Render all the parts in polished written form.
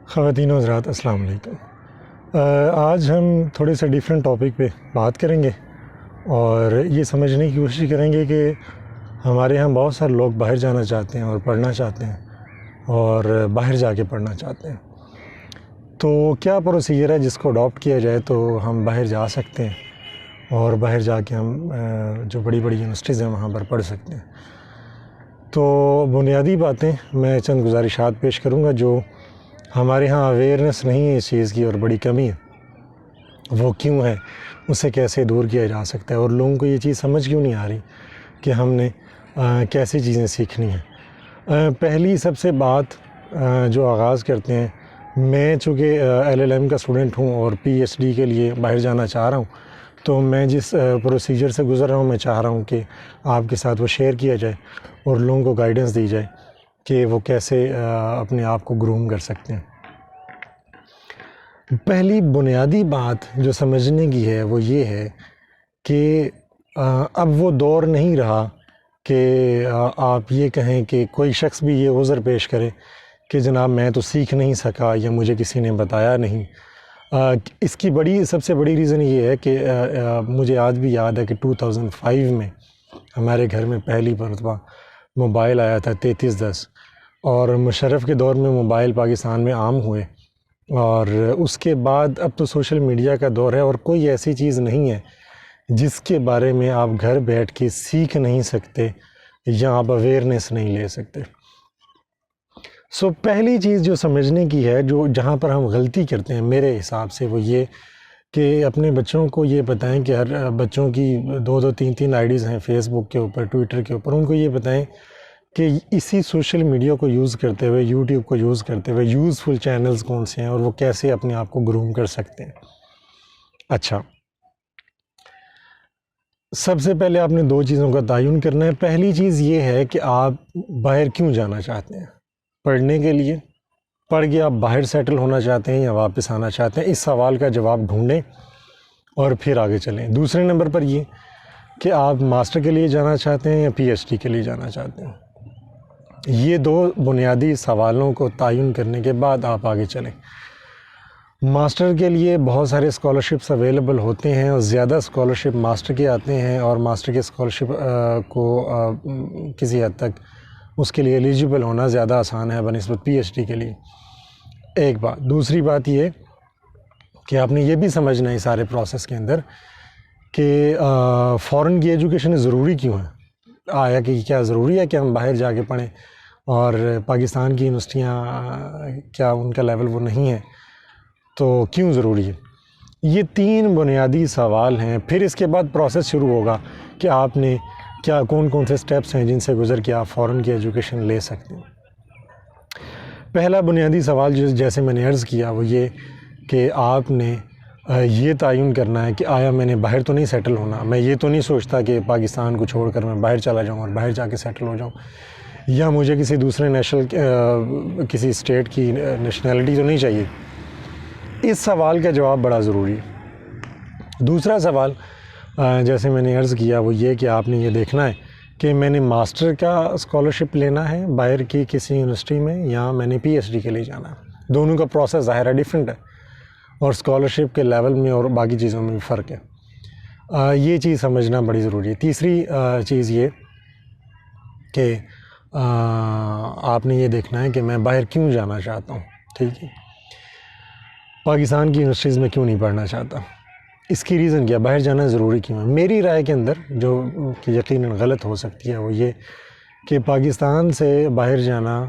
خواتین و حضرات السلام علیکم۔ آج ہم تھوڑے سے ڈیفرنٹ ٹاپک پہ بات کریں گے اور یہ سمجھنے کی کوشش کریں گے کہ ہمارے ہاں بہت سارے لوگ باہر جانا چاہتے ہیں اور پڑھنا چاہتے ہیں اور باہر جا کے پڑھنا چاہتے ہیں، تو کیا پروسیجر ہے جس کو اڈاپٹ کیا جائے تو ہم باہر جا سکتے ہیں اور باہر جا کے ہم جو بڑی بڑی یونیورسٹیز ہیں وہاں پر پڑھ سکتے ہیں۔ تو بنیادی باتیں میں چند گزارشات پیش کروں گا جو ہمارے ہاں اویئرنیس نہیں ہے اس چیز کی اور بڑی کمی ہے، وہ کیوں ہے، اسے کیسے دور کیا جا سکتا ہے اور لوگوں کو یہ چیز سمجھ کیوں نہیں آ رہی کہ ہم نے کیسی چیزیں سیکھنی ہیں۔ پہلی سب سے بات جو آغاز کرتے ہیں، میں چونکہ LLM کا اسٹوڈنٹ ہوں اور PhD کے لیے باہر جانا چاہ رہا ہوں، تو میں جس پروسیجر سے گزر رہا ہوں میں چاہ رہا ہوں کہ آپ کے ساتھ وہ شیئر کیا جائے اور لوگوں کو گائیڈنس دی جائے کہ وہ کیسے اپنے آپ کو گروم کر سکتے ہیں۔ پہلی بنیادی بات جو سمجھنے کی ہے وہ یہ ہے کہ اب وہ دور نہیں رہا کہ آپ یہ کہیں کہ کوئی شخص بھی یہ عذر پیش کرے کہ جناب میں تو سیکھ نہیں سکا یا مجھے کسی نے بتایا نہیں۔ اس کی سب سے بڑی ریزن یہ ہے کہ مجھے آج بھی یاد ہے کہ 2005 میں ہمارے گھر میں پہلی مرتبہ موبائل آیا تھا 3310، اور مشرف کے دور میں موبائل پاکستان میں عام ہوئے، اور اس کے بعد اب تو سوشل میڈیا کا دور ہے اور کوئی ایسی چیز نہیں ہے جس کے بارے میں آپ گھر بیٹھ کے سیکھ نہیں سکتے یا آپ اویئرنیس نہیں لے سکتے۔ پہلی چیز جو سمجھنے کی ہے، جو جہاں پر ہم غلطی کرتے ہیں میرے حساب سے، وہ یہ کہ اپنے بچوں کو یہ بتائیں کہ ہر بچوں کی 2-3 آئی ڈیز ہیں فیس بک کے اوپر، ٹویٹر کے اوپر، ان کو یہ بتائیں کہ اسی سوشل میڈیا کو یوز کرتے ہوئے، یوٹیوب کو یوز کرتے ہوئے یوزفل چینلز کون سے ہیں اور وہ کیسے اپنے آپ کو گروم کر سکتے ہیں۔ اچھا، سب سے پہلے آپ نے 2 چیزوں کا تعین کرنا ہے۔ پہلی چیز یہ ہے کہ آپ باہر کیوں جانا چاہتے ہیں؟ پڑھنے کے لیے؟ پڑھ کے آپ باہر سیٹل ہونا چاہتے ہیں یا واپس آنا چاہتے ہیں؟ اس سوال کا جواب ڈھونڈیں اور پھر آگے چلیں۔ دوسرے نمبر پر یہ کہ آپ ماسٹر کے لیے جانا چاہتے ہیں یا PhD کے لیے جانا چاہتے ہیں۔ یہ 2 بنیادی سوالوں کو تعین کرنے کے بعد آپ آگے چلیں۔ ماسٹر کے لیے بہت سارے اسکالرشپس اویلیبل ہوتے ہیں اور زیادہ اسکالرشپ ماسٹر کے آتے ہیں، اور ماسٹر کے اسکالرشپ کو کسی حد تک اس کے لیے ایلیجیبل ہونا زیادہ آسان ہے بنسبت PhD کے لیے، ایک بات۔ دوسری بات یہ کہ آپ نے یہ بھی سمجھنا ہے سارے پروسیس کے اندر کہ فورن کی ایجوکیشن ضروری کیوں ہے؟ آیا کہ کیا ضروری ہے کہ ہم باہر جا کے پڑھیں اور پاکستان کی یونیورسٹیاں کیا ان کا لیول وہ نہیں ہے، تو کیوں ضروری ہے؟ یہ 3 بنیادی سوال ہیں۔ پھر اس کے بعد پروسیس شروع ہوگا کہ آپ نے کیا کون سے سٹیپس ہیں جن سے گزر کے آپ فورن کی ایجوکیشن لے سکتے ہیں۔ پہلا بنیادی سوال جیسے میں نے عرض کیا وہ یہ کہ آپ نے یہ تعین کرنا ہے کہ آیا میں نے باہر تو نہیں سیٹل ہونا، میں یہ تو نہیں سوچتا کہ پاکستان کو چھوڑ کر میں باہر چلا جاؤں اور باہر جا کے سیٹل ہو جاؤں، یا مجھے کسی دوسرے کسی اسٹیٹ کی نیشنلٹی تو نہیں چاہیے۔ اس سوال کا جواب بڑا ضروری ہے۔ دوسرا سوال جیسے میں نے عرض کیا وہ یہ کہ آپ نے یہ دیکھنا ہے کہ میں نے ماسٹر کا اسکالرشپ لینا ہے باہر کی کسی یونیورسٹی میں یا میں نے PhD کے لیے جانا ہے۔ دونوں کا پروسیس ظاہر ہے ڈیفرنٹ ہے، اور اسکالرشپ کے لیول میں اور باقی چیزوں میں بھی فرق ہے۔ یہ چیز سمجھنا بڑی ضروری ہے۔ تیسری چیز یہ کہ آپ نے یہ دیکھنا ہے کہ میں باہر کیوں جانا چاہتا ہوں، ٹھیک ہے، پاکستان کی یونیورسٹیز میں کیوں نہیں پڑھنا چاہتا، اس کی ریزن کیا، باہر جانا ضروری کیوں ہے۔ میری رائے کے اندر جو کہ یقیناً غلط ہو سکتی ہے وہ یہ کہ پاکستان سے باہر جانا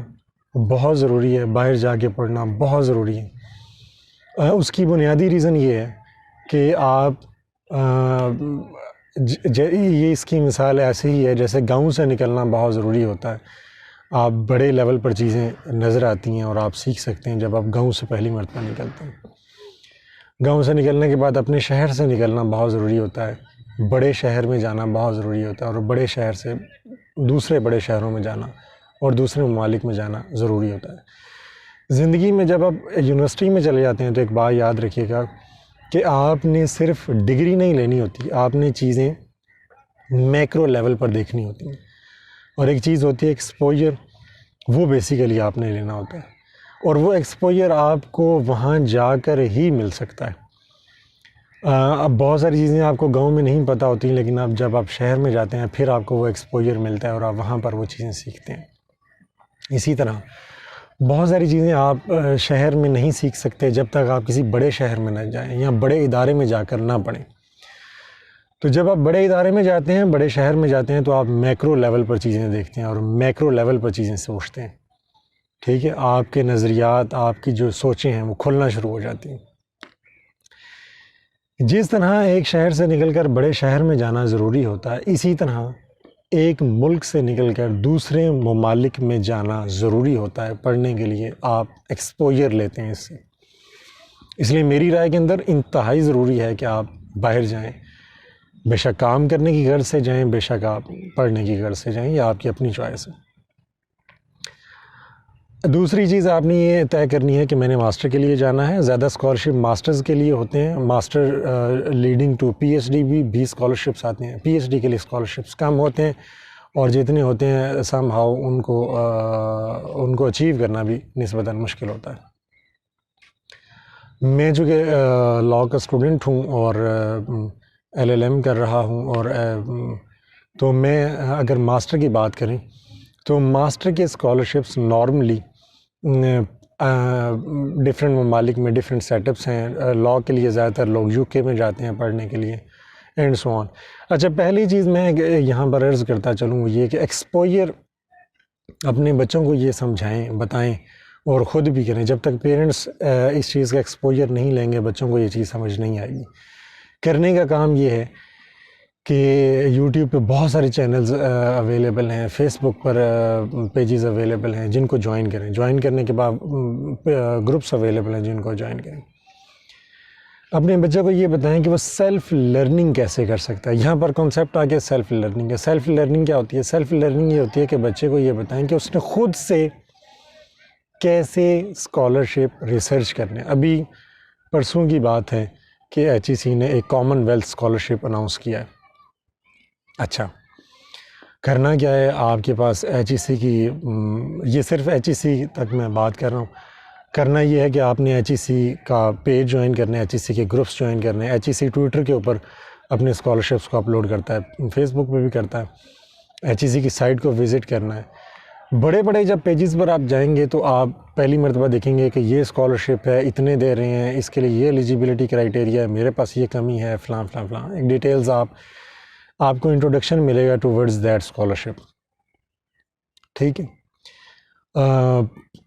بہت ضروری ہے، باہر جا کے پڑھنا بہت ضروری ہے۔ اس کی بنیادی ریزن یہ ہے کہ آپ یہ اس کی مثال ایسے ہی ہے جیسے گاؤں سے نکلنا بہت ضروری ہوتا ہے۔ آپ بڑے لیول پر چیزیں نظر آتی ہیں اور آپ سیکھ سکتے ہیں جب آپ گاؤں سے پہلی مرتبہ نکلتے ہیں۔ گاؤں سے نکلنے کے بعد اپنے شہر سے نکلنا بہت ضروری ہوتا ہے، بڑے شہر میں جانا بہت ضروری ہوتا ہے، اور بڑے شہر سے دوسرے بڑے شہروں میں جانا اور دوسرے ممالک میں جانا ضروری ہوتا ہے۔ زندگی میں جب آپ یونیورسٹی میں چلے جاتے ہیں تو ایک بات یاد رکھیے گا کہ آپ نے صرف ڈگری نہیں لینی ہوتی، آپ نے چیزیں میکرو لیول پر دیکھنی ہوتی ہیں، اور ایک چیز ہوتی ہے ایکسپوجر، وہ بیسیکلی آپ نے لینا ہوتا ہے۔ اور وہ ایکسپوجر آپ کو وہاں جا کر ہی مل سکتا ہے۔ اب بہت ساری چیزیں آپ کو گاؤں میں نہیں پتہ ہوتی، لیکن اب جب آپ شہر میں جاتے ہیں پھر آپ کو وہ ایکسپوجر ملتا ہے اور آپ وہاں پر وہ چیزیں سیکھتے ہیں۔ اسی طرح بہت ساری چیزیں آپ شہر میں نہیں سیکھ سکتے جب تک آپ کسی بڑے شہر میں نہ جائیں یا بڑے ادارے میں جا کر نہ پڑھیں۔ تو جب آپ بڑے ادارے میں جاتے ہیں، بڑے شہر میں جاتے ہیں، تو آپ میکرو لیول پر چیزیں دیکھتے ہیں اور میکرو لیول پر چیزیں سوچتے ہیں، ٹھیک ہے؟ آپ کے نظریات، آپ کی جو سوچیں ہیں وہ کھلنا شروع ہو جاتی ہیں۔ جس طرح ایک شہر سے نکل کر بڑے شہر میں جانا ضروری ہوتا ہے، اسی طرح ایک ملک سے نکل کر دوسرے ممالک میں جانا ضروری ہوتا ہے پڑھنے کے لیے۔ آپ ایکسپوجر لیتے ہیں اس سے۔ اس لیے میری رائے کے اندر انتہائی ضروری ہے کہ آپ باہر جائیں، بے شک کام کرنے کی غرض سے جائیں، بے شک آپ پڑھنے کی غرض سے جائیں، یہ آپ کی اپنی چوائس ہے۔ دوسری چیز آپ نے یہ طے کرنی ہے کہ میں نے ماسٹر کے لیے جانا ہے۔ زیادہ اسکالرشپ ماسٹرز کے لیے ہوتے ہیں، master leading to P H D بھی اسکالرشپس آتے ہیں۔ پی ایچ ڈی کے لیے اسکالرشپس کم ہوتے ہیں، اور جتنے ہوتے ہیں سم ہاؤ ان کو اچیو کرنا بھی نسبتاً مشکل ہوتا ہے۔ میں چونکہ لاء کا اسٹوڈنٹ ہوں اور LLM کر رہا ہوں، اور تو میں اگر ماسٹر کی بات کریں تو ماسٹر کے اسکالرشپس نارملی ڈفرینٹ ممالک میں ڈفرینٹ سیٹ اپس ہیں۔ لاء کے لیے زیادہ تر لوگ UK میں جاتے ہیں پڑھنے کے لیے، اینڈ سو آن۔ اچھا، پہلی چیز میں یہاں پر عرض کرتا چلوں وہ یہ کہ ایکسپوجر اپنے بچوں کو یہ سمجھائیں، بتائیں اور خود بھی کریں۔ جب تک پیرنٹس اس چیز کا ایکسپوجر نہیں لیں گے، بچوں کو یہ چیز سمجھ نہیں آئے گی۔ کرنے کا کام یہ ہے کہ یوٹیوب پہ بہت سارے چینلز اویلیبل ہیں، فیس بک پر پیجز اویلیبل ہیں جن کو جوائن کریں۔ جوائن کرنے کے بعد گروپس اویلیبل ہیں جن کو جوائن کریں۔ اپنے بچے کو یہ بتائیں کہ وہ سیلف لرننگ کیسے کر سکتا ہے۔ یہاں پر کانسیپٹ آ گیا سیلف لرننگ ہے۔ سیلف لرننگ کیا ہوتی ہے؟ سیلف لرننگ یہ ہوتی ہے کہ بچے کو یہ بتائیں کہ اس نے خود سے کیسے اسکالرشپ ریسرچ کرنے۔ ابھی پرسوں کی بات ہے کہ HEC نے ایک کامن ویلتھ اسکالرشپ اناؤنس کیا ہے۔ اچھا، کرنا کیا ہے؟ آپ کے پاس HEC کی یہ صرف HEC تک میں بات کر رہا ہوں۔ کرنا یہ ہے کہ آپ نے HEC کا پیج جوائن کرنا ہے، HEC کے گروپس جوائن کرنے ہیں۔ HEC ٹویٹر کے اوپر اپنے اسکالرشپس کو اپلوڈ کرتا ہے، فیس بک پہ بھی کرتا ہے۔ HEC کی سائٹ کو وزٹ کرنا ہے۔ بڑے بڑے جب پیجز پر آپ جائیں گے تو آپ پہلی مرتبہ دیکھیں گے کہ یہ اسکالرشپ ہے، اتنے دے رہے ہیں، اس کے لیے یہ ایلیجیبلٹی کرائٹیریا ہے، میرے پاس یہ کمی ہے، فلاں فلاں فلاں ایک ڈیٹیلز آپ کو انٹروڈکشن ملے گا ٹوورڈز دیٹ اسکالرشپ، ٹھیک ہے؟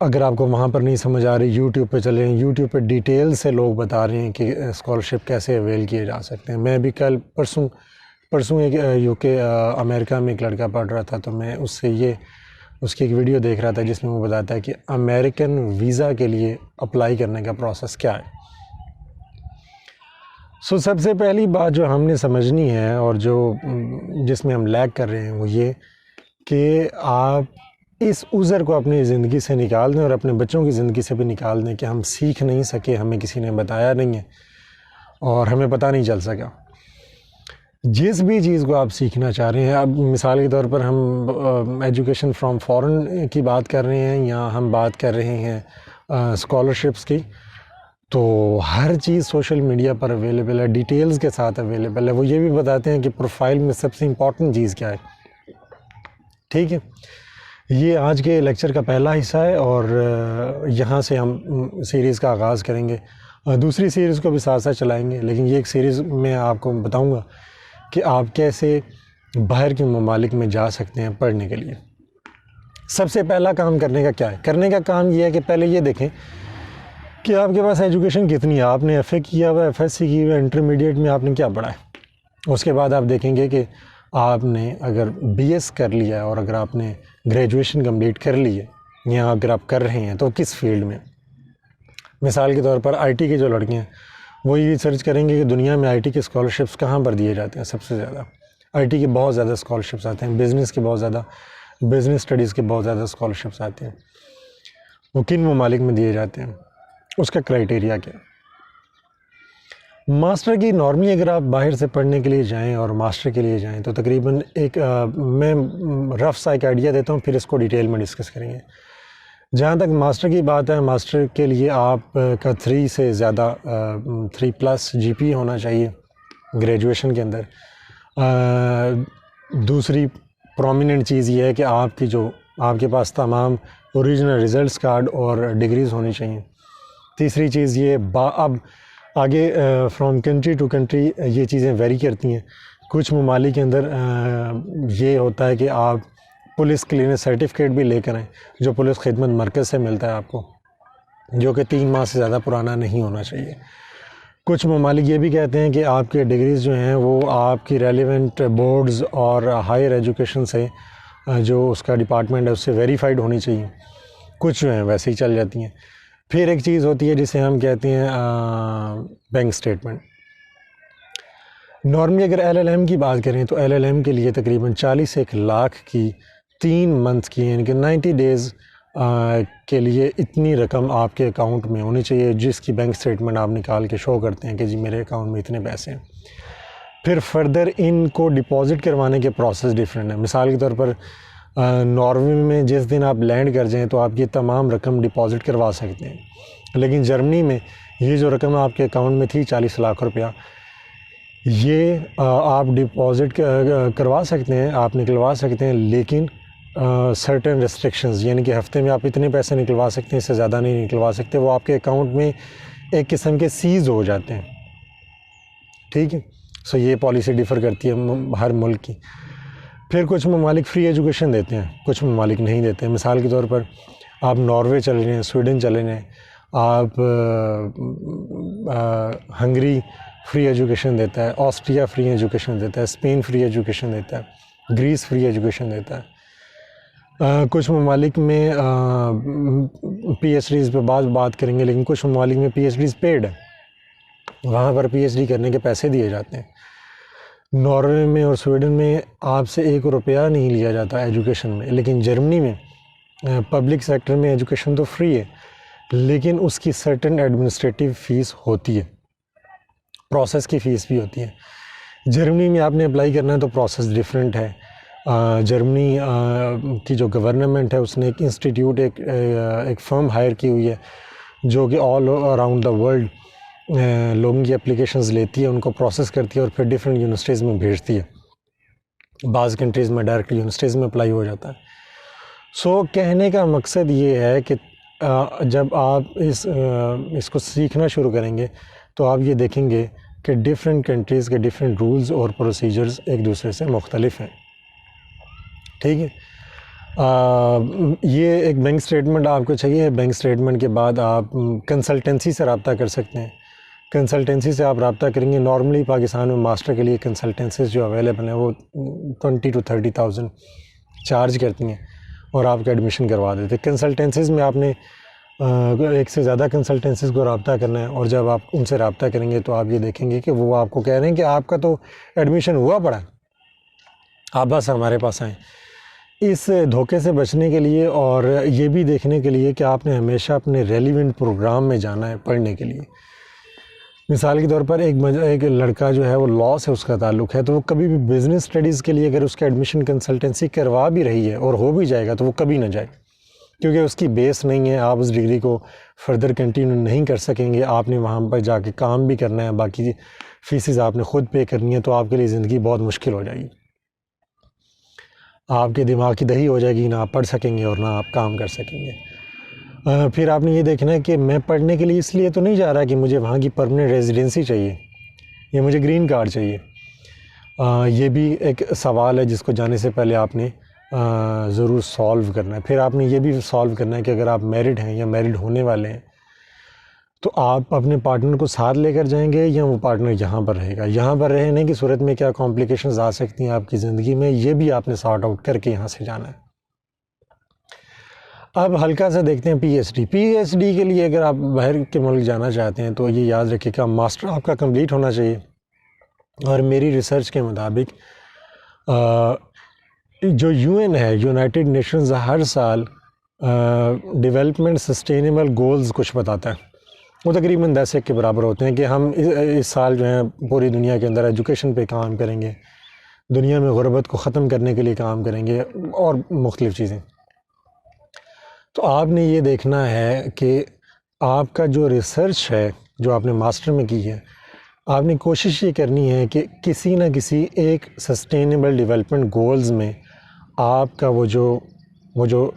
اگر آپ کو وہاں پر نہیں سمجھ آ رہی، یوٹیوب پہ چلیں، یوٹیوب پہ ڈیٹیل سے لوگ بتا رہے ہیں کہ اسکالرشپ کیسے اویل کیے جا سکتے ہیں۔ میں بھی پرسوں ایک UK امریکہ میں ایک لڑکا پڑھ رہا تھا، تو میں اس کی ایک ویڈیو دیکھ رہا تھا جس میں وہ بتاتا ہے کہ امریکن ویزا کے لیے اپلائی کرنے کا پروسیس کیا ہے۔ سب سے پہلی بات جو ہم نے سمجھنی ہے اور جس میں ہم لیگ کر رہے ہیں وہ یہ کہ آپ اس عذر کو اپنی زندگی سے نکال دیں اور اپنے بچوں کی زندگی سے بھی نکال دیں کہ ہم سیکھ نہیں سکے، ہمیں کسی نے بتایا نہیں ہے اور ہمیں پتہ نہیں چل سکا۔ جس بھی چیز کو آپ سیکھنا چاہ رہے ہیں، اب مثال کے طور پر ہم ایجوکیشن فرام فورن کی بات کر رہے ہیں یا ہم بات کر رہے ہیں اسکالرشپس کی، تو ہر چیز سوشل میڈیا پر اویلیبل ہے، ڈیٹیلز کے ساتھ اویلیبل ہے۔ وہ یہ بھی بتاتے ہیں کہ پروفائل میں سب سے امپورٹنٹ چیز کیا ہے، ٹھیک ہے؟ یہ آج کے لیکچر کا پہلا حصہ ہے اور یہاں سے ہم سیریز کا آغاز کریں گے۔ دوسری سیریز کو بھی ساتھ ساتھ چلائیں گے، لیکن یہ ایک سیریز میں آپ کو بتاؤں گا کہ آپ کیسے باہر کے ممالک میں جا سکتے ہیں پڑھنے کے لیے۔ سب سے پہلا کام کرنے کا کیا ہے؟ کرنے کا کام یہ ہے کہ پہلے یہ دیکھیں کہ آپ کے پاس ایجوکیشن کتنی ہے۔ آپ نے FA کیا ہوا ہے، FSC کی ہوا ہے، انٹرمیڈیٹ میں آپ نے کیا پڑھا ہے۔ اس کے بعد آپ دیکھیں گے کہ آپ نے اگر BS کر لیا ہے اور اگر آپ نے گریجویشن کمپلیٹ کر لی ہے یا اگر آپ کر رہے ہیں تو کس فیلڈ میں۔ مثال کے طور پر IT کے جو لڑکے ہیں وہ یہ سرچ کریں گے کہ دنیا میں IT کے اسکالرشپس کہاں پر دیے جاتے ہیں سب سے زیادہ۔ IT کے بہت زیادہ اسکالرشپس آتے ہیں، بزنس اسٹڈیز کے بہت زیادہ اسکالرشپس آتے ہیں۔ وہ کن ممالک میں دیے جاتے ہیں، اس کا کرائٹیریا کیا ہے۔ ماسٹر کی نارملی اگر آپ باہر سے پڑھنے کے لیے جائیں اور ماسٹر کے لیے جائیں تو تقریباً میں رف سا ایک آئیڈیا دیتا ہوں، پھر اس کو ڈیٹیل میں ڈسکس کریں گے۔ جہاں تک ماسٹر کی بات ہے، ماسٹر کے لیے آپ کا 3 سے زیادہ 3+ جی پی ہونا چاہیے گریجویشن کے اندر۔ دوسری پرومیننٹ چیز یہ ہے کہ آپ کے پاس تمام اوریجنل ریزلٹس کارڈ اور ڈگریز ہونی چاہیے۔ تیسری چیز یہ اب آگے فرام کنٹری ٹو کنٹری یہ چیزیں ویری کرتی ہیں۔ کچھ ممالک کے اندر یہ ہوتا ہے کہ آپ پولیس کلیئرنس سرٹیفکیٹ بھی لے کر آئیں، جو پولیس خدمت مرکز سے ملتا ہے آپ کو، جو کہ 3 ماہ سے زیادہ پرانا نہیں ہونا چاہیے۔ کچھ ممالک یہ بھی کہتے ہیں کہ آپ کے ڈگریز جو ہیں وہ آپ کی ریلیونٹ بورڈز اور ہائر ایجوکیشن سے جو اس کا ڈپارٹمنٹ ہے اس سے ویریفائڈ ہونی چاہیے۔ کچھ جو ہیں ویسے ہی چل جاتی ہیں۔ پھر ایک چیز ہوتی ہے جسے ہم کہتے ہیں بینک سٹیٹمنٹ۔ نارملی اگر LLM کی بات کریں تو LLM کے لیے تقریباً 40 لاکھ کی 3 منتھ کی یعنی کہ 90 ڈیز کے لیے اتنی رقم آپ کے اکاؤنٹ میں ہونی چاہیے، جس کی بینک سٹیٹمنٹ آپ نکال کے شو کرتے ہیں کہ جی میرے اکاؤنٹ میں اتنے پیسے ہیں۔ پھر فردر ان کو ڈپازٹ کروانے کے پروسیس ڈیفرنٹ ہیں۔ مثال کے طور پر ناروے میں جس دن آپ لینڈ کر جائیں تو آپ یہ تمام رقم ڈپازٹ کروا سکتے ہیں، لیکن جرمنی میں یہ جو رقم آپ کے اکاؤنٹ میں تھی 40 لاکھ روپیہ، یہ آپ ڈپازٹ کروا سکتے ہیں، آپ نکلوا سکتے ہیں، لیکن سرٹن ریسٹرکشنز، یعنی کہ ہفتے میں آپ اتنے پیسے نکلوا سکتے ہیں، اس سے زیادہ نہیں نکلوا سکتے، وہ آپ کے اکاؤنٹ میں ایک قسم کے سیز ہو جاتے ہیں۔ ٹھیک ہے، سو یہ پالیسی ڈیفر کرتی ہے ہر ملک کی۔ پھر کچھ ممالک فری ایجوکیشن دیتے ہیں، کچھ ممالک نہیں دیتے ہیں۔ مثال کے طور پر آپ ناروے چلے جائیں، سویڈن چلے جائیں، آپ ہنگری فری ایجوکیشن دیتا ہے، آسٹریا فری ایجوکیشن دیتا ہے، اسپین فری ایجوکیشن دیتا ہے، گریس فری ایجوکیشن دیتا ہے۔ کچھ ممالک میں پی ایچ ڈیز پہ بات کریں گے، لیکن کچھ ممالک میں پی ایچ ڈیز پیڈ ہے، وہاں پر پی ایچ ڈی کرنے کے پیسے دیے جاتے ہیں۔ ناروے میں اور سویڈن میں آپ سے 1 روپیہ نہیں لیا جاتا ایجوکیشن میں، لیکن جرمنی میں پبلک سیکٹر میں ایجوکیشن تو فری ہے، لیکن اس کی سرٹن ایڈمنسٹریٹو فیس ہوتی ہے، پروسیس کی فیس بھی ہوتی ہے۔ جرمنی میں آپ نے اپلائی کرنا ہے تو پروسیس ڈیفرنٹ ہے۔ جرمنی کی جو گورنمنٹ ہے اس نے ایک انسٹیٹیوٹ ایک فرم ہائر کی ہوئی ہے جو کہ آل اراؤنڈ دا ورلڈ لوگوں کی اپلیکیشنز لیتی ہے، ان کو پروسیس کرتی ہے اور پھر ڈیفرنٹ یونیورسٹیز میں بھیجتی ہے۔ بعض کنٹریز میں ڈائریکٹ یونیورسٹیز میں اپلائی ہو جاتا ہے۔ سو کہنے کا مقصد یہ ہے کہ جب آپ اس کو سیکھنا شروع کریں گے تو آپ یہ دیکھیں گے کہ ڈیفرنٹ کنٹریز کے ڈیفرنٹ رولز اور پروسیجرز ایک دوسرے سے مختلف ہیں۔ ٹھیک ہے، یہ ایک بینک سٹیٹمنٹ آپ کو چاہیے۔ بینک سٹیٹمنٹ کے بعد آپ کنسلٹنسی سے رابطہ کر سکتے ہیں۔ کنسلٹنسی سے آپ رابطہ کریں گے۔ نارملی پاکستان میں ماسٹر کے لیے کنسلٹنسیز جو اویلیبل ہیں وہ 20,000 to 30,000 چارج کرتی ہیں اور آپ کا ایڈمیشن کروا دیتے ہیں۔ کنسلٹنسیز میں آپ نے ایک سے زیادہ کنسلٹنسیز کو رابطہ کرنا ہے، اور جب آپ ان سے رابطہ کریں گے تو آپ یہ دیکھیں گے کہ وہ آپ کو کہہ رہے ہیں کہ آپ کا تو ایڈمیشن ہوا پڑا ہے، آپ بس ہمارے پاس آئیں۔ اس دھوکے سے بچنے کے لیے اور یہ بھی دیکھنے کے لیے کہ آپ نے ہمیشہ اپنے ریلیونٹ پروگرام میں جانا ہے پڑھنے کے لیے۔ مثال کے طور پر ایک لڑکا جو ہے وہ لاء سے اس کا تعلق ہے، تو وہ کبھی بھی بزنس اسٹڈیز کے لیے اگر اس کا ایڈمیشن کنسلٹنسی کروا بھی رہی ہے اور ہو بھی جائے گا تو وہ کبھی نہ جائے، کیونکہ اس کی بیس نہیں ہے، آپ اس ڈگری کو فردر کنٹینیو نہیں کر سکیں گے، آپ نے وہاں پر جا کے کام بھی کرنا ہے، باقی فیسز آپ نے خود پے کرنی ہے، تو آپ کے لیے زندگی بہت مشکل ہو جائے گی، آپ کے دماغ کی دہی ہو جائے گی، نہ آپ پڑھ سکیں گے اور نہ آپ کام کر سکیں گے۔ پھر آپ نے یہ دیکھنا ہے کہ میں پڑھنے کے لیے اس لیے تو نہیں جا رہا کہ مجھے وہاں کی پرماننٹ ریزیڈنسی چاہیے یا مجھے گرین کارڈ چاہیے۔ یہ بھی ایک سوال ہے جس کو جانے سے پہلے آپ نے ضرور سالو کرنا ہے۔ پھر آپ نے یہ بھی سالو کرنا ہے کہ اگر آپ میرڈ ہیں یا میرڈ ہونے والے ہیں تو آپ اپنے پارٹنر کو ساتھ لے کر جائیں گے یا وہ پارٹنر یہاں پر رہے گا۔ یہاں پر رہنے کی صورت میں کیا کمپلیکیشنز آ سکتی ہیں آپ کی زندگی میں، یہ بھی آپ نے سارٹ آؤٹ کر کے یہاں سے جانا ہے۔ اب ہلکا سا دیکھتے ہیں P H D. P H D کے لیے اگر آپ باہر کے ملک جانا چاہتے ہیں تو یہ یاد رکھیے کہ ماسٹر آپ کا کمپلیٹ ہونا چاہیے، اور میری ریسرچ کے مطابق جو UN ہے، یونائٹڈ نیشنز، ہر سال ڈیولپمنٹ سسٹینیبل گولز کچھ بتاتا ہے، وہ تقریباً 10 کے برابر ہوتے ہیں کہ ہم اس سال جو ہے پوری دنیا کے اندر ایجوکیشن پہ کام کریں گے، دنیا میں غربت کو ختم کرنے کے لیے کام کریں گے اور مختلف چیزیں۔ تو آپ نے یہ دیکھنا ہے کہ آپ کا جو ریسرچ ہے جو آپ نے ماسٹر میں کی ہے، آپ نے کوشش یہ کرنی ہے کہ کسی نہ کسی ایک سسٹینیبل ڈیولپمنٹ گولز میں آپ کا وہ جو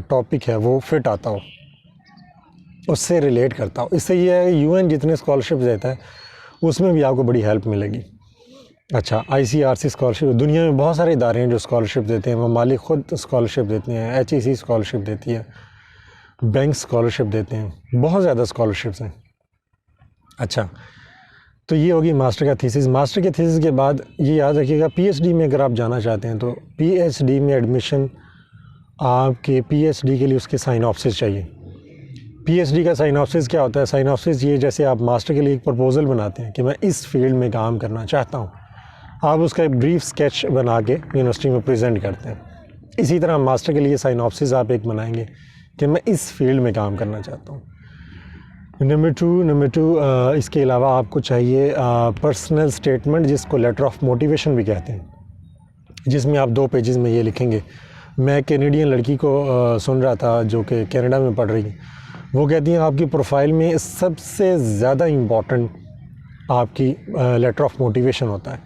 ٹاپک ہے وہ فٹ آتا ہو، اس سے ریلیٹ کرتا ہو. اس سے یہ ہے یو این جتنے اسکالرشپ دیتا ہے اس میں بھی آپ کو بڑی ہیلپ ملے گی. اچھا، آئی سی آر سی اسکالرشپ، دنیا میں بہت سارے ادارے ہیں جو اسکالرشپ دیتے ہیں، ممالک خود اسکالرشپ دیتے ہیں، ایچ ای سی اسکالرشپ دیتی ہے، بینک اسکالرشپ دیتے ہیں، بہت زیادہ اسکالرشپس ہیں. اچھا، تو یہ ہوگی ماسٹر کا تھیسس. ماسٹر کے تھیسس کے بعد یہ یاد رکھیے گا پی ایچ ڈی میں اگر آپ جانا چاہتے ہیں تو پی ایچ ڈی میں ایڈمیشن آپ کے پی ایچ ڈی کے لیے اس کے سائن آفسز چاہیے. پی ایچ ڈی کا سائن آفسز کیا ہوتا ہے؟ سائن آفسز یہ جیسے آپ ماسٹر کے لیے ایک پرپوزل بناتے ہیں کہ میں اس فیلڈ میں کام کرنا چاہتا ہوں، آپ اس کا ایک بریف اسکیچ بنا کے یونیورسٹی میں پریزنٹ کرتے ہیں. اسی طرح ماسٹر کے لیے سائن آفسز آپ ایک بنائیں گے کہ میں اس فیلڈ میں کام کرنا چاہتا ہوں. نمبر ٹو اس کے علاوہ آپ کو چاہیے پرسنل اسٹیٹمنٹ، جس کو لیٹر آف موٹیویشن بھی کہتے ہیں، جس میں آپ 2 پیجز میں یہ لکھیں گے. میں کینیڈین لڑکی کو سن رہا تھا جو کہ کینیڈا میں پڑھ رہی ہے، وہ کہتی ہیں آپ کی پروفائل میں سب سے زیادہ امپورٹنٹ آپ کی لیٹر آف موٹیویشن ہوتا ہے.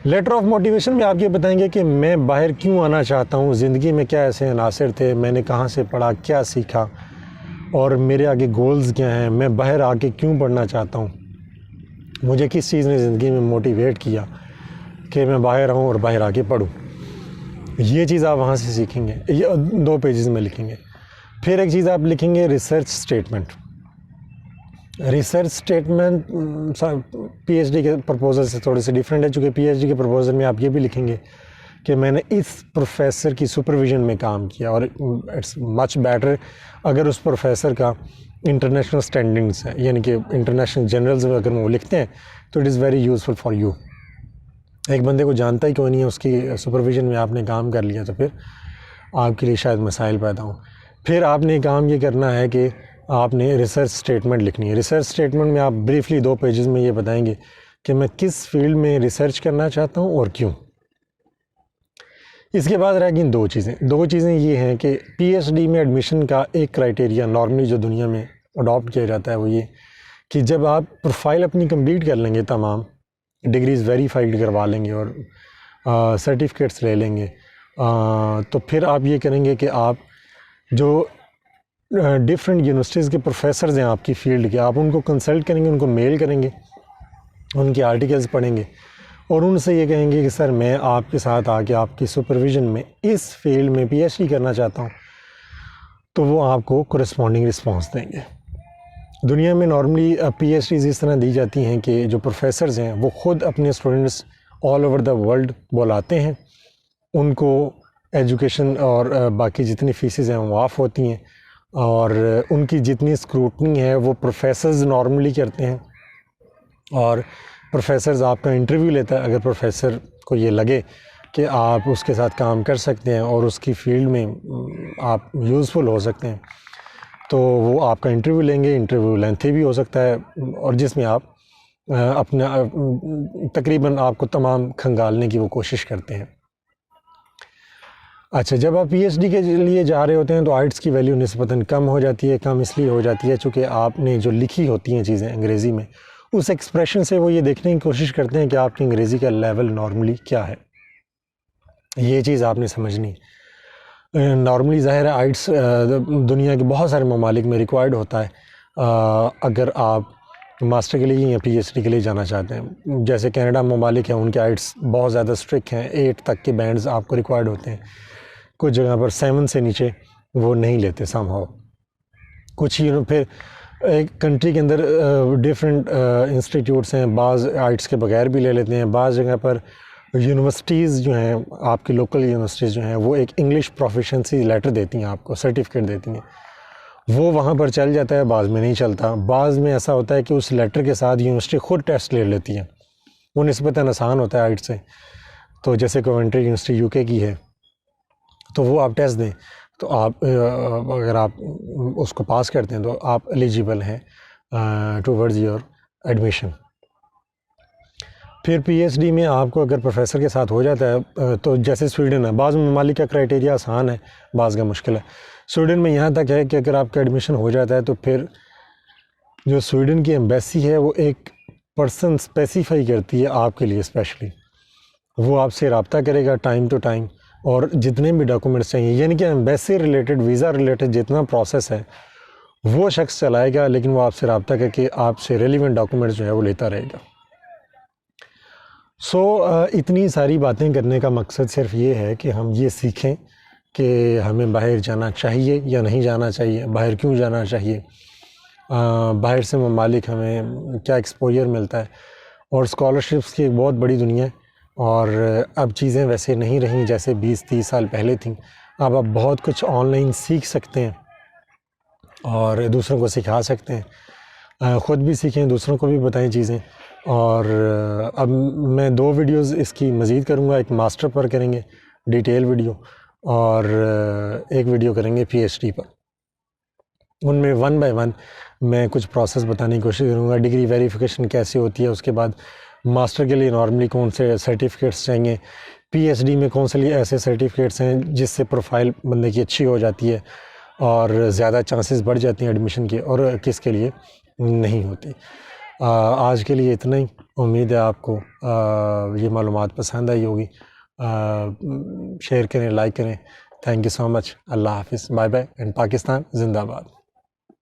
لیٹر آف موٹیویشن میں آپ یہ بتائیں گے کہ میں باہر کیوں آنا چاہتا ہوں، زندگی میں کیا ایسے عناصر تھے، میں نے کہاں سے پڑھا، کیا سیکھا، اور میرے آگے گولز کیا ہیں، میں باہر آ کے کیوں پڑھنا چاہتا ہوں، مجھے کس چیز نے زندگی میں موٹیویٹ کیا کہ میں باہر آؤں اور باہر آ کے پڑھوں. یہ چیز آپ وہاں سے سیکھیں گے، یہ 2 پیجز میں لکھیں گے. پھر ایک چیز آپ لکھیں گے research statement. Research statement P H D کے پرپوزل سے تھوڑے سے ڈیفرنٹ ہے، چونکہ پی ایچ ڈی کے پرپوزل میں آپ یہ بھی لکھیں گے کہ میں نے اس پروفیسر کی سپرویژن میں کام کیا، اور اٹس مچ بیٹر اگر اس پروفیسر کا انٹرنیشنل اسٹینڈنگس ہے، یعنی کہ انٹرنیشنل جرنلز میں اگر وہ لکھتے ہیں تو it is very useful for you. ایک بندے کو جانتا ہی کوئی نہیں ہے، اس کی سپرویژن میں آپ نے کام کر لیا تو پھر آپ کے لیے شاید مسائل پیدا ہوں. پھر آپ نے کام یہ کرنا ہے کہ آپ نے ریسرچ اسٹیٹمنٹ لکھنی ہے. ریسرچ اسٹیٹمنٹ میں آپ بریفلی 2 پیجز میں یہ بتائیں گے کہ میں کس فیلڈ میں ریسرچ کرنا چاہتا ہوں اور کیوں. اس کے بعد رہ گئیں 2 چیزیں یہ ہیں کہ پی ایچ ڈی میں ایڈمیشن کا ایک کرائٹیریا نارملی جو دنیا میں اڈاپٹ کیا جاتا ہے وہ یہ کہ جب آپ پروفائل اپنی کمپلیٹ کر لیں گے، تمام ڈگریز ویریفائڈ کروا لیں گے اور سرٹیفکیٹس لے لیں گے، تو پھر آپ یہ کریں گے کہ آپ جو ڈفرینٹ یونیورسٹیز کے پروفیسرز ہیں آپ کی فیلڈ کے، آپ ان کو کنسلٹ کریں گے، ان کو میل کریں گے، ان کے آرٹیکلز پڑھیں گے اور ان سے یہ کہیں گے کہ سر میں آپ کے ساتھ آ کے آپ کی سپرویژن میں اس فیلڈ میں پی ایچ ڈی کرنا چاہتا ہوں، تو وہ آپ کو کورسپونڈنگ رسپانس دیں گے. دنیا میں نارملی پی ایچ ڈیز اس طرح دی جاتی ہیں کہ جو پروفیسرز ہیں وہ خود اپنے students all over the world بلاتے ہیں، ان کو ایجوکیشن اور باقی جتنی فیسز ہیں وہ آف ہوتی ہیں، اور ان کی جتنی اسکروٹنی ہے وہ پروفیسرز نارملی کرتے ہیں، اور پروفیسرز آپ کا انٹرویو لیتا ہے. اگر پروفیسر کو یہ لگے کہ آپ اس کے ساتھ کام کر سکتے ہیں اور اس کی فیلڈ میں آپ یوزفل ہو سکتے ہیں تو وہ آپ کا انٹرویو لیں گے. انٹرویو لینتھی بھی ہو سکتا ہے اور جس میں آپ اپنا تقریباً آپ کو تمام کھنگالنے کی وہ کوشش کرتے ہیں. اچھا، جب آپ پی ایچ ڈی کے لیے جا رہے ہوتے ہیں تو آئٹس کی ویلیو نسبتاً کم ہو جاتی ہے. کم اس لیے ہو جاتی ہے چونکہ آپ نے جو لکھی ہوتی ہیں چیزیں انگریزی میں، اس ایکسپریشن سے وہ یہ دیکھنے کی کوشش کرتے ہیں کہ آپ کی انگریزی کا لیول نارملی کیا ہے. یہ چیز آپ نے سمجھنی. نارملی ظاہر ہے آئٹس دنیا کے بہت سارے ممالک میں ریکوائرڈ ہوتا ہے اگر آپ ماسٹر کے لیے یا پی ایچ ڈی کے لیے جانا چاہتے ہیں. جیسے کینیڈا ممالک ہیں ان کے آئٹس بہت زیادہ اسٹرکٹ ہیں، 8 تک کے بینڈز آپ کو ریکوائرڈ ہوتے ہیں. کچھ جگہ پر 7 سے نیچے وہ نہیں لیتے سم ہاؤ. کچھ پھر ایک کنٹری کے اندر ڈفرینٹ انسٹیٹیوٹس ہیں، بعض آئٹس کے بغیر بھی لے لیتے ہیں. بعض جگہ پر یونیورسٹیز جو ہیں آپ کی لوکل یونیورسٹیز جو ہیں وہ ایک انگلش پروفیشنسی لیٹر دیتی ہیں، آپ کو سرٹیفکیٹ دیتی ہیں، وہ وہاں پر چل جاتا ہے، بعض میں نہیں چلتا. بعض میں ایسا ہوتا ہے کہ اس لیٹر کے ساتھ یونیورسٹی خود ٹیسٹ لے لیتی ہے، وہ نسبتاً آسان ہوتا ہے آئٹ سے. تو جیسے کوونٹری یونیورسٹی یو کے کی ہے تو وہ آپ ٹیسٹ دیں تو آپ اگر آپ اس کو پاس کرتے ہیں تو آپ ایلیجیبل ہیں ٹوورڈز یور ایڈمیشن. پھر پی ایچ ڈی میں آپ کو اگر پروفیسر کے ساتھ ہو جاتا ہے تو جیسے سویڈن ہے، بعض ممالک کا کرائٹیریا آسان ہے، بعض کا مشکل ہے. سویڈن میں یہاں تک ہے کہ اگر آپ کا ایڈمیشن ہو جاتا ہے تو پھر جو سویڈن کی ایمبیسی ہے وہ ایک پرسن اسپیسیفائی کرتی ہے آپ کے لیے اسپیشلی، وہ آپ سے رابطہ کرے گا ٹائم ٹو ٹائم، اور جتنے بھی ڈاکومنٹس چاہیے، یعنی کہ ایمبیسی ریلیٹڈ، ویزا ریلیٹڈ جتنا پروسیس ہے وہ شخص چلائے گا، لیکن وہ آپ سے رابطہ کر کے آپ سے ریلیونٹ ڈاکومنٹس جو ہے وہ لیتا رہے گا۔ اتنی ساری باتیں کرنے کا مقصد صرف یہ ہے کہ ہم یہ سیکھیں کہ ہمیں باہر جانا چاہیے یا نہیں جانا چاہیے، باہر کیوں جانا چاہیے، باہر سے ممالک ہمیں کیا ایکسپوجر ملتا ہے، اور اسکالرشپس کی ایک بہت بڑی دنیا ہے، اور اب چیزیں ویسے نہیں رہیں جیسے 20-30 سال پہلے تھیں۔ اب آپ بہت کچھ آن لائن سیکھ سکتے ہیں اور دوسروں کو سکھا سکتے ہیں، خود بھی سیکھیں، دوسروں کو بھی بتائیں چیزیں۔ اور اب میں 2 ویڈیوز اس کی مزید کروں گا، ایک ماسٹر پر کریں گے ڈیٹیل ویڈیو، اور ایک ویڈیو کریں گے پی ایچ ڈی پر۔ ان میں 1 بائی 1 میں کچھ پروسیس بتانے کی کوشش کروں گا، ڈگری ویریفیکیشن کیسے ہوتی ہے، اس کے بعد ماسٹر کے لیے نارملی کون سے سرٹیفکیٹس چاہیے، پی ایچ ڈی میں کون سے ایسے سرٹیفکیٹس ہیں جس سے پروفائل بندے کی اچھی ہو جاتی ہے اور زیادہ چانسز بڑھ جاتے ہیں ایڈمیشن کے، اور کس کے لیے نہیں ہوتی۔ آج کے لیے اتنا ہی، امید ہے آپ کو یہ معلومات پسند آئی ہوگی۔ شیئر کریں، لائک کریں۔ تھینک یو سو مچ۔ اللہ حافظ، بائے بائے، اینڈ پاکستان زندہ باد۔